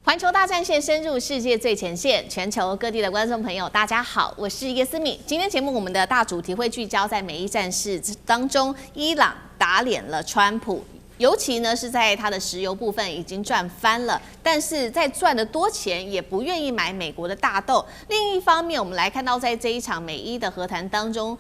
环球大战线深入世界最前线，全球各地的观众朋友，大家好，我是叶思敏。今天节目我们的大主题会聚焦在美伊战事当中，伊朗打脸了川普。尤其呢是在它的石油部分已经赚翻了，但是在赚的多钱也不愿意买美国的大豆。另一方面，我们来看到在这一场美伊的和谈当中，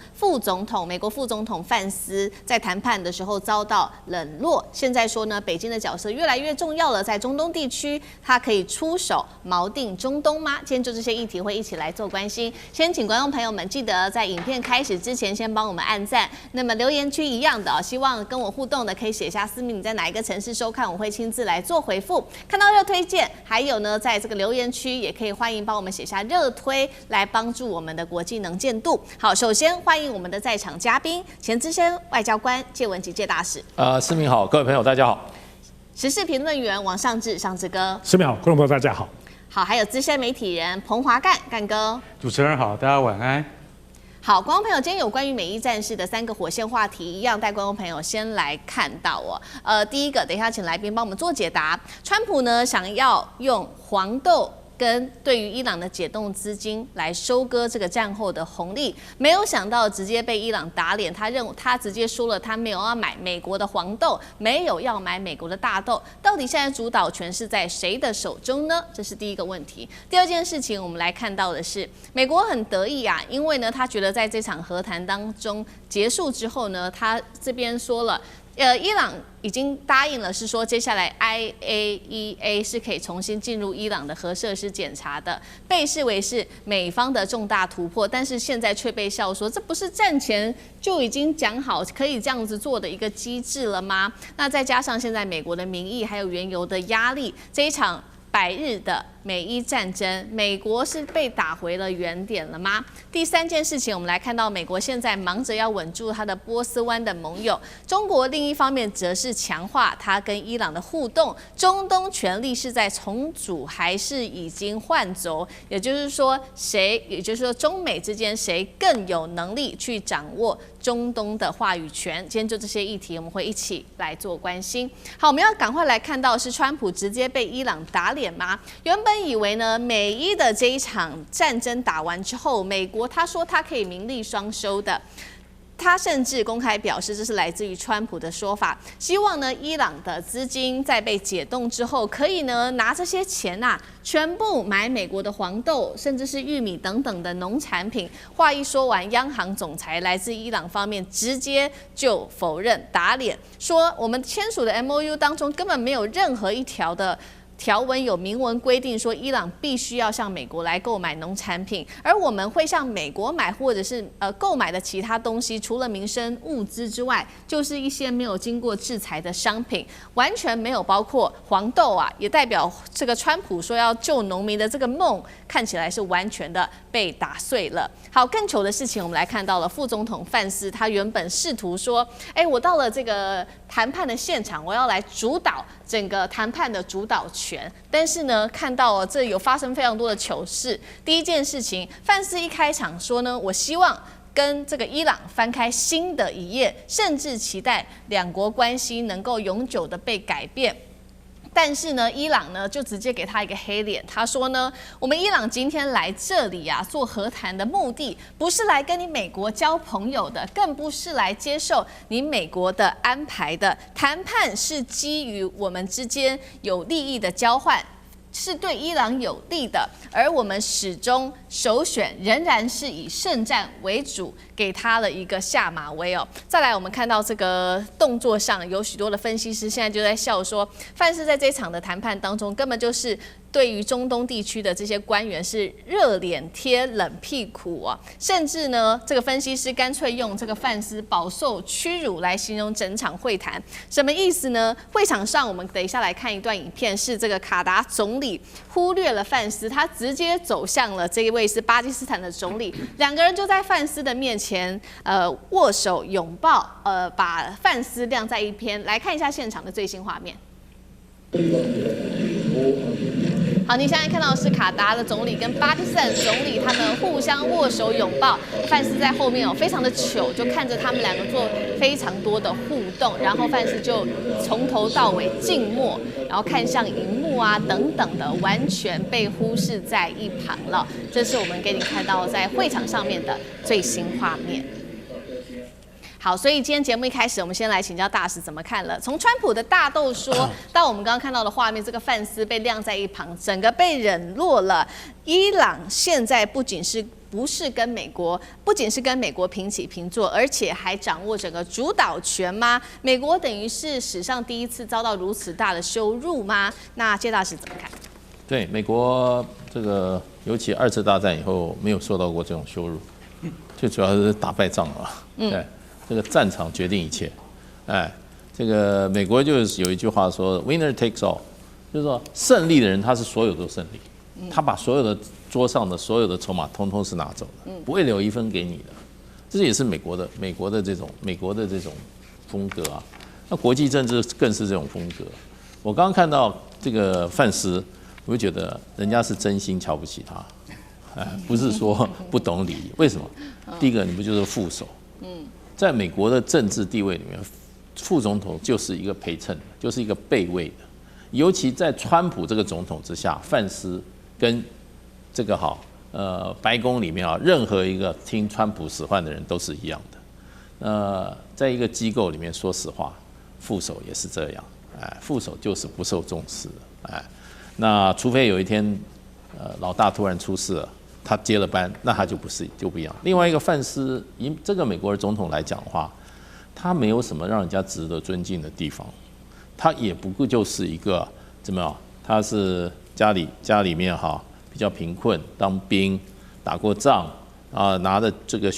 美国副总统范斯在谈判的时候遭到冷落。现在说呢，北京的角色越来越重要了，在中东地区，它可以出手锚定中东吗？今天就这些议题会一起来做关心。先请观众朋友们记得在影片开始之前先帮我们按赞。那么留言区一样的，希望跟我互动的可以写下你在哪一个城市收看，我会亲自来做回复。看到热推荐，还有呢，在这个留言区也可以欢迎帮我们写下热推，来帮助我们的国际能见度。好，首先欢迎我们的在场嘉宾，前资深外交官介文吉介大使。思明好，各位朋友大家好。时事评论员王尚志尚志哥。思明好，观众朋友大家好。好，还有资深媒体人彭华干哥。主持人好，大家晚安。好，观众朋友，今天有关于美伊战事的3个火线话题，一样带观众朋友先来看到哦。第一个，等一下请来宾帮我们做解答。川普呢想要用黄豆跟对于伊朗的解冻资金来收割这个战后的红利，没有想到直接被伊朗打脸。他直接说了，他没有要买美国的黄豆，没有要买美国的大豆。到底现在主导权是在谁的手中呢？这是第一个问题。第二件事情，我们来看到的是，美国很得意啊，因为呢，他觉得在这场和谈当中结束之后呢，他这边说了。伊朗已经答应了，是说接下来 IAEA 是可以重新进入伊朗的核设施检查的，被视为是美方的重大突破。但是现在却被笑说，这不是战前就已经讲好可以这样子做的一个机制了吗？那再加上现在美国的民意还有原油的压力，这一场100日的美伊战争，美国是被打回了原点了吗？第三件事情，我们来看到美国现在忙着要稳住它的波斯湾的盟友，中国另一方面则是强化它跟伊朗的互动。中东权力是在重组还是已经换轴？也就是说，中美之间谁更有能力去掌握中东的话语权？今天就这些议题，我们会一起来做关心。好，我们要赶快来看到是川普直接被伊朗打脸吗？原本以为呢，美伊的这一场战争打完之后，美国他说他可以名利双收的。他甚至公开表示，这是来自于川普的说法，希望呢伊朗的资金在被解冻之后，可以呢拿这些钱全部买美国的黄豆，甚至是玉米等等的农产品。话一说完，央行总裁来自伊朗方面直接就否认打脸，说我们签署的 MOU 当中根本没有任何一条的条文有明文规定说，伊朗必须要向美国来购买农产品，而我们会向美国买或者是购买的其他东西，除了民生物资之外，就是一些没有经过制裁的商品，完全没有包括黄豆也代表这个川普说要救农民的这个梦，看起来是完全的被打碎了。好，更糗的事情，我们来看到了副总统范斯，他原本试图说，我到了这个谈判的现场，我要来主导整个谈判的主导权，但是呢，看到这有发生非常多的糗事。第一件事情，范斯一开场说呢，我希望跟这个伊朗翻开新的一页，甚至期待两国关系能够永久的被改变。但是呢，伊朗呢就直接给他一个黑脸，他说呢，我们伊朗今天来这里做和谈的目的，不是来跟你美国交朋友的，更不是来接受你美国的安排的。谈判是基于我们之间有利益的交换，是对伊朗有利的，而我们始终首选仍然是以圣战为主，给他了一个下马威哦。再来，我们看到这个动作上有许多的分析师现在就在笑说，范斯在这场的谈判当中根本就是对于中东地区的这些官员是热脸贴冷屁股甚至呢，这个分析师干脆用这个范斯饱受屈辱来形容整场会谈，什么意思呢？会场上我们等一下来看一段影片，是这个卡达总理忽略了范斯，他直接走向了这一位是巴基斯坦的总理，两个人就在范斯的面前握手拥抱，把范斯晾在一边。来看一下现场的最新画面。好，你现在看到的是卡达的总理跟巴基斯坦总理，他们互相握手拥抱，范斯在后面非常的糗，就看着他们两个做非常多的互动，然后范斯就从头到尾静默，然后看向荧幕幕啊等等的，完全被忽视在一旁了。这是我们给你看到在会场上面的最新画面。好，所以今天节目一开始，我们先来请教大使怎么看了。从川普的大斗说到我们刚刚看到的画面，这个范斯被晾在一旁，整个被冷落了。伊朗现在不仅是跟美国平起平坐，而且还掌握整个主导权吗？美国等于是史上第一次遭到如此大的羞辱吗？那谢大使怎么看？对，美国这个尤其2次大战以后没有受到过这种羞辱，最主要是打败仗了。对。这个战场决定一切，这个美国就是有一句话说 "winner takes all"， 就是说胜利的人他是所有都胜利，他把所有的桌上的所有的筹码通通是拿走的，不会留一分给你的。这也是美国的这种风格啊。那国际政治更是这种风格。我刚刚看到这个范斯，我就觉得人家是真心瞧不起他，不是说不懂礼仪。为什么？第一个，你不就是副手？在美国的政治地位里面，副总统就是一个陪衬，就是一个备位的。尤其在川普这个总统之下，范斯跟这个白宫里面任何一个听川普使唤的人都是一样的。在一个机构里面，说实话，副手也是这样，副手就是不受重视的，那除非有一天，老大突然出事了。他接了班，那他就不一样。另外一个范斯，以这个美国的总统来讲的话，他没有什么让人家值得尊敬的地方，他也不过就是一个怎么样？他是家里面比较贫困，当兵打过仗啊，拿着这个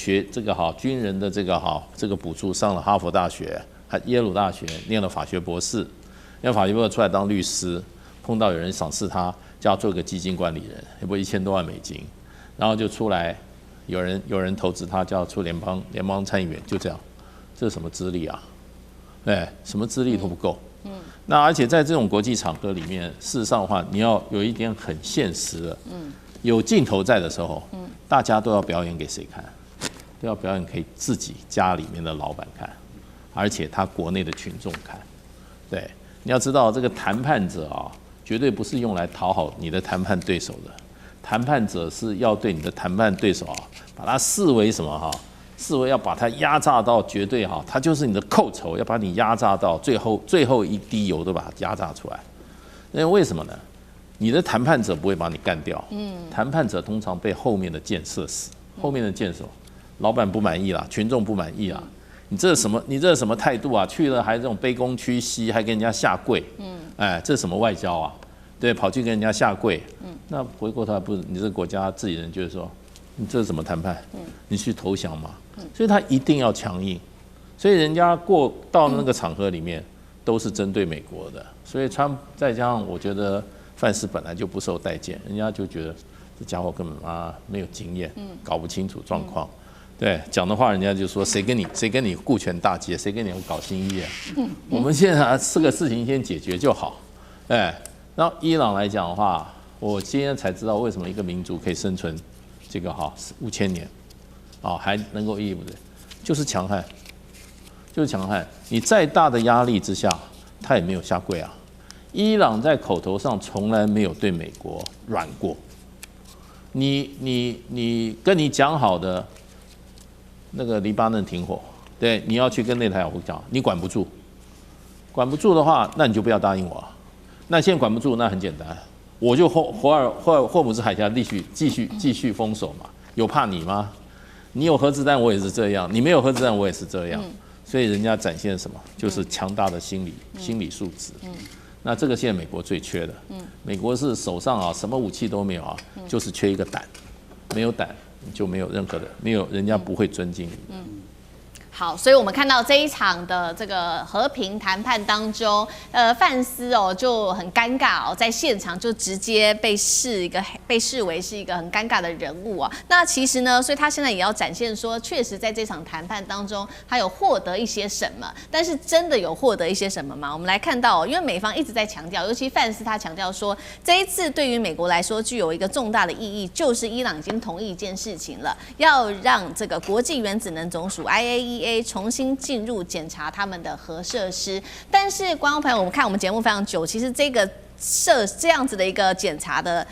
军人的这个补助，上了哈佛大学，还耶鲁大学念了法学博士，念法学博士出来当律师，碰到有人赏识他，叫他做个基金管理人，也不1000多万美金。然后就出来，有人投资他，叫他出联邦参议员，就这样，这是什么资历啊？什么资历都不够。那而且在这种国际场合里面，事实上的话，你要有一点很现实的，有镜头在的时候，大家都要表演给谁看？都要表演给自己家里面的老板看，而且他国内的群众看。对，你要知道这个谈判者绝对不是用来讨好你的谈判对手的。谈判者是要对你的谈判对手把他视为什么视为要把他压榨到绝对他就是你的寇仇，要把你压榨到最后一滴油都把它压榨出来。那为什么呢？你的谈判者不会把你干掉，谈判者通常被后面的箭射死。后面的箭手，老板不满意啦，群众不满意啦，你这什么态度啊？去了还这种卑躬屈膝，还跟人家下跪，这是什么外交啊？对，跑去跟人家下跪，那回过头来不是你这个国家自己人就是说，你这是怎么谈判？你去投降嘛？所以他一定要强硬，所以人家到那个场合里面都是针对美国的，所以再加上我觉得范斯本来就不受待见，人家就觉得这家伙根本没有经验，搞不清楚状况，对，讲的话人家就说谁跟你顾全大计，谁跟你搞新意啊？我们现在这个事情先解决就好，然后伊朗来讲的话，我今天才知道为什么一个民族可以生存这个5000年，还能够屹立不摇，就是强悍，就是强悍。你再大的压力之下，他也没有下跪啊。伊朗在口头上从来没有对美国软过。你跟你讲好的那个黎巴嫩停火，对，你要去跟内塔尼亚胡讲，你管不住，管不住的话，那你就不要答应我。那现在管不住，那很简单，我就霍姆兹海峡继续封锁嘛，有怕你吗？你有核子弹，我也是这样；你没有核子弹，我也是这样。所以人家展现什么，就是强大的心理素质。那这个现在美国最缺的，美国是手上什么武器都没有就是缺一个胆，没有胆就没有任何的，没有人家不会尊敬你。好，所以我们看到这一场的这个和平谈判当中，范斯就很尴尬在现场就直接被视为是一个很尴尬的人物那其实呢，所以他现在也要展现说，确实在这场谈判当中，他有获得一些什么，但是真的有获得一些什么吗？我们来看到因为美方一直在强调，尤其范斯他强调说，这一次对于美国来说具有一个重大的意义，就是伊朗已经同意一件事情了，要让这个国际原子能总署 IAEA。重新进入检查他们的核设施，但是观众朋友，我们看我们节目非常久，其实这个设这样子的一个检查的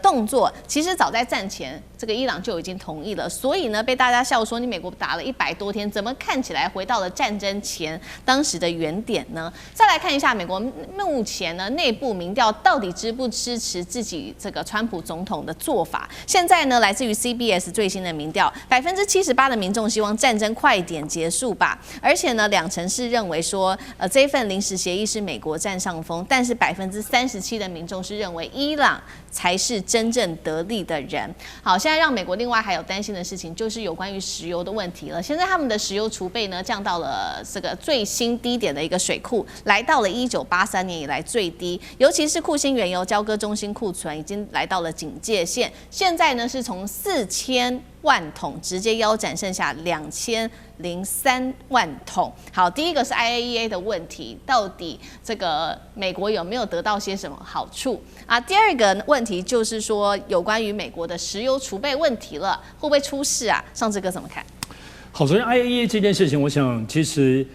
动作，其实早在战前，这个伊朗就已经同意了。所以呢，被大家笑说，你美国打了100多天，怎么看起来回到了战争前当时的原点呢？再来看一下美国目前呢内部民调到底支不支持自己这个川普总统的做法？现在呢，来自于 CBS 最新的民调，78%的民众希望战争快点结束吧，而且呢，2成是认为说，这一份临时协议是美国占上风，但是37%的民众是认为伊朗才是真正得利的人。好，现在让美国另外还有担心的事情，就是有关于石油的问题了。现在他们的石油储备呢降到了这个最新低点的一个水库，来到了1983年以来最低，尤其是库欣原油交割中心库存已经来到了警戒线，现在呢是从4000万桶直接腰斩剩下2003万桶。好，第一个是 IAEA 的问题，到底这个美国有没有得到些什么好处啊？第二个问题就是说有关于美国的石油储备问题了，会不会出事啊？尚志哥怎么看？好，首先 IAEA 这件事情，我想其实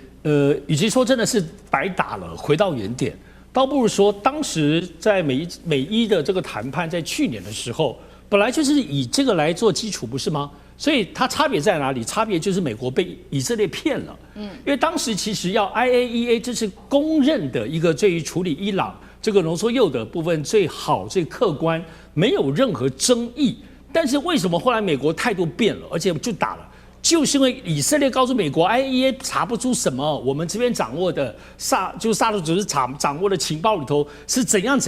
与其说真的是白打了，回到原点，倒不如说当时在美伊的这个谈判，在去年的时候。本来就是以这个来做基础，不是吗？所以它差别在哪里？差别就是美国被以色列骗了。因为当时其实要 IAEA 这是公认的一个对于处理伊朗这个浓缩铀的部分最好、最客观，没有任何争议。但是为什么后来美国态度变了，而且就打了？就是因为以色列告诉美国 ，IAEA 查不出什么，我们这边掌握的萨德组织掌握的情报里头是怎样，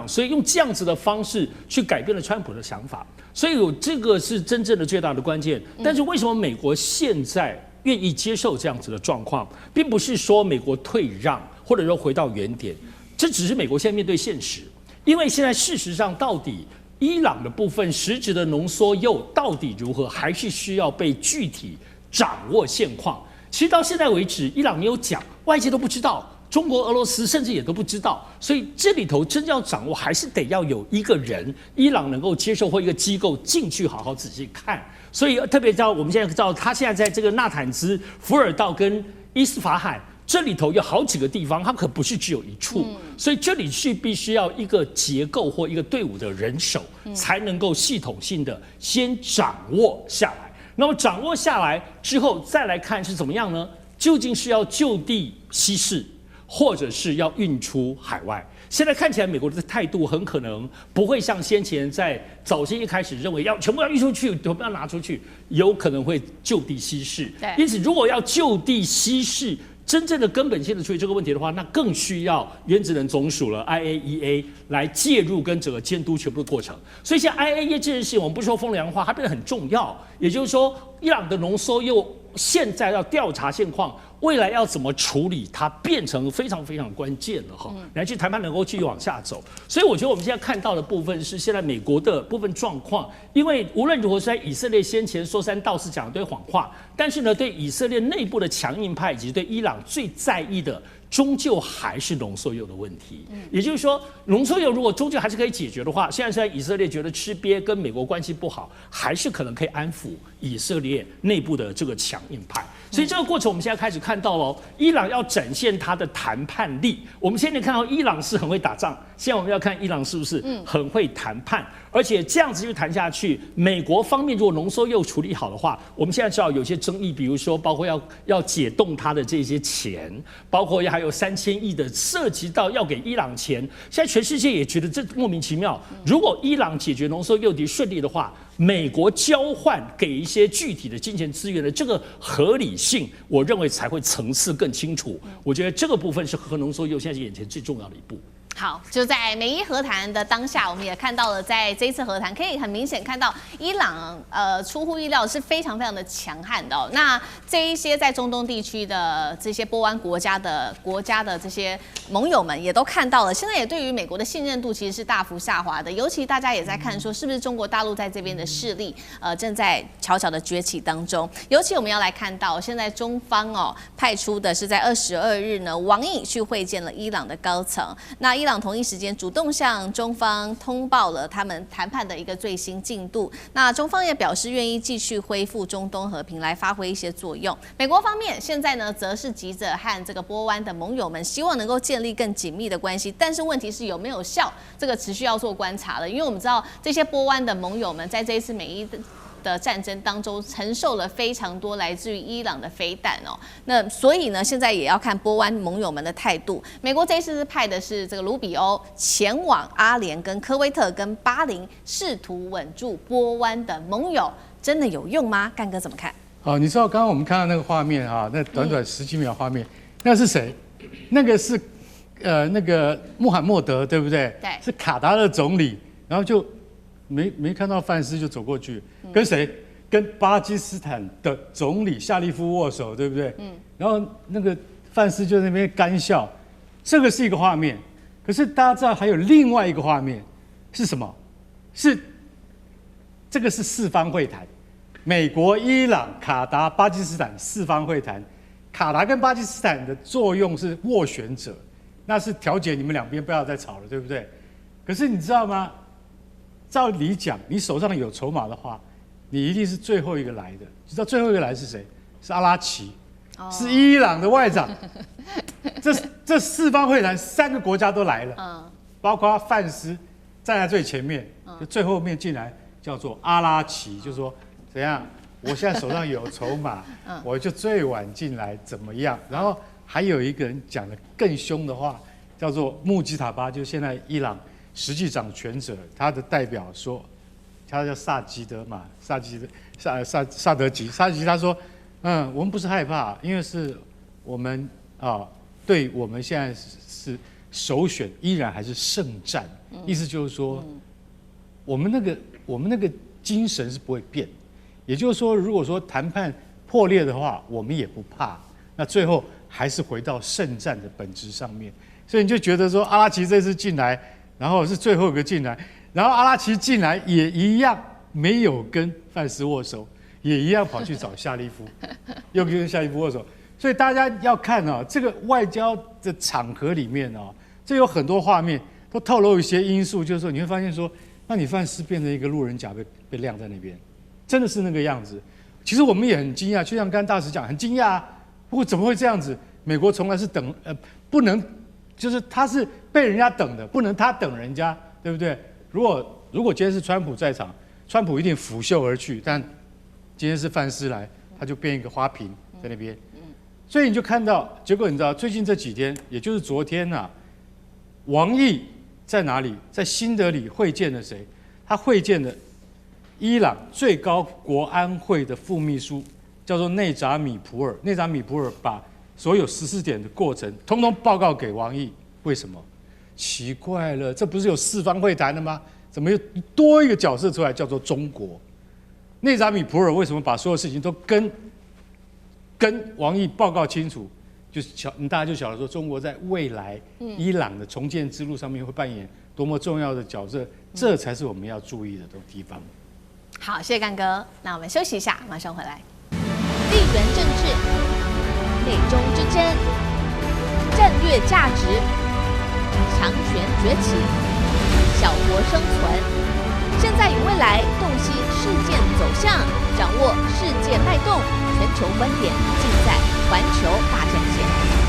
所以用这样子的方式去改变了川普的想法，所以这个是真正的最大的关键。但是为什么美国现在愿意接受这样子的状况，并不是说美国退让，或者说回到原点，这只是美国现在面对现实，因为现在事实上到底。伊朗的部分实质的浓缩铀到底如何，还是需要被具体掌握现况。其实到现在为止，伊朗没有讲，外界都不知道，中国、俄罗斯甚至也都不知道。所以这里头真正要掌握，还是得要有一个人，伊朗能够接受或一个机构进去好好仔细看。所以特别我们现在知道，他现在在这个纳坦兹、福尔道跟伊斯法罕。这里头有好几个地方，它可不是只有一处，所以这里是必须要一个结构或一个队伍的人手，才能够系统性的先掌握下来。那么掌握下来之后，再来看是怎么样呢？究竟是要就地稀释，或者是要运出海外？现在看起来，美国的态度很可能不会像先前在早先一开始认为要全部要运出去，全部要拿出去，有可能会就地稀释。因此，如果要就地稀释，真正的根本性的处理这个问题的话，那更需要原子能总署了 IAEA 来介入跟整个监督全部的过程。所以像 IAEA 这件事情，我们不是说风凉话，它变得很重要。也就是说，伊朗的浓缩铀现在要调查现况，未来要怎么处理，它变成非常非常关键了哈，来去谈判能够继续往下走。所以我觉得我们现在看到的部分是现在美国的部分状况，因为无论如何，在以色列先前说三道四讲一堆谎话，但是呢，对以色列内部的强硬派以及对伊朗最在意的。终究还是浓缩铀的问题，也就是说，浓缩铀如果终究还是可以解决的话，现在以色列觉得吃瘪跟美国关系不好，还是可能可以安抚以色列内部的这个强硬派。所以这个过程我们现在开始看到了，伊朗要展现他的谈判力。我们现在看到伊朗是很会打仗，现在我们要看伊朗是不是很会谈判，而且这样子就谈下去，美国方面如果浓缩铀处理好的话，我们现在知道有些争议，比如说包括要解冻它的这些钱，包括还有3000亿的涉及到要给伊朗钱，现在全世界也觉得这莫名其妙。如果伊朗解决浓缩铀题顺利的话，美国交换给一些具体的金钱资源的这个合理性，我认为才会层次更清楚。我觉得这个部分是核浓缩铀现在是眼前最重要的一步。好，就在美伊和谈的当下，我们也看到了，在这一次和谈，可以很明显看到伊朗出乎意料是非常非常的强悍的哦。那这一些在中东地区的这些波湾国家的这些盟友们也都看到了，现在也对于美国的信任度其实是大幅下滑的。尤其大家也在看说，是不是中国大陆在这边的势力正在悄悄的崛起当中。尤其我们要来看到，现在中方派出的是在22日呢，王毅去会见了伊朗的高层。那伊朗同一时间主动向中方通报了他们谈判的一个最新进度。那中方也表示愿意继续恢复中东和平，来发挥一些作用。美国方面现在呢，则是急着和这个波湾的盟友们，希望能够建立更紧密的关系。但是问题是有没有效，这个持续要做观察了。因为我们知道这些波湾的盟友们在这一次美伊的战争当中承受了非常多来自于伊朗的飞弹哦，那所以呢，现在也要看波湾盟友们的态度。美国这一次是派的是这个卢比欧前往阿联跟科威特跟巴林，试图稳住波湾的盟友，真的有用吗？干哥怎么看？好，你知道刚刚我们看到那个画面啊，那短短10几秒画面，那是谁？那个是那个穆罕默德，对不对？对，是卡达的总理，然后就没看到范斯就走过去，跟谁？跟巴基斯坦的总理夏利夫握手，对不对？然后那个范斯就在那边干笑，这个是一个画面。可是大家知道还有另外一个画面是什么？这个是四方会谈，美国、伊朗、卡达、巴基斯坦四方会谈。卡达跟巴基斯坦的作用是斡旋者，那是调解你们两边不要再吵了，对不对？可是你知道吗？照理讲，你手上有筹码的话，你一定是最后一个来的。知道最后一个来是谁？是阿拉奇，是伊朗的外长。这四方会谈3个国家都来了，包括范斯站在最前面，就最后面进来叫做阿拉奇，就说怎样？我现在手上有筹码，我就最晚进来，怎么样？然后还有一个人讲的更凶的话，叫做穆吉塔巴，就是现在伊朗实际掌权者，他的代表说，他叫萨吉德嘛，萨德吉，他说，我们不是害怕，因为是我们对我们现在是首选，依然还是圣战，意思就是说，我们那个精神是不会变。也就是说，如果说谈判破裂的话，我们也不怕。那最后还是回到圣战的本质上面。所以你就觉得说，阿拉奇这次进来，然后是最后一个进来，然后阿拉奇进来也一样没有跟范斯握手，也一样跑去找夏利夫，又跟夏利夫握手。所以大家要看这个外交的场合里面这有很多画面都透露一些因素，就是说你会发现说，那你范斯变成一个路人甲被晾在那边。真的是那个样子，其实我们也很惊讶，就像刚刚大使讲，很惊讶啊。不过怎么会这样子？美国从来是不能，就是他是被人家等的，不能他等人家，对不对？如果今天是川普在场，川普一定拂袖而去，但今天是范斯来，他就变一个花瓶在那边。所以你就看到，结果你知道，最近这几天，也就是昨天王毅在哪里？在新德里会见了谁？他会见了伊朗最高国安会的副秘书，叫做内扎米普尔。内扎米普尔把所有14点的过程通通报告给王毅。为什么？奇怪了，这不是有四方会谈的吗？怎么又多一个角色出来，叫做中国？内扎米普尔为什么把所有事情都跟王毅报告清楚？就是大家就晓得说，中国在未来伊朗的重建之路上面会扮演多么重要的角色，这才是我们要注意的地方。好，谢谢干哥。那我们休息一下，马上回来。地缘政治、美中之争、战略价值、强权崛起、小国生存，现在与未来洞悉事件走向，掌握世界脉动，全球观点尽在环球大战线。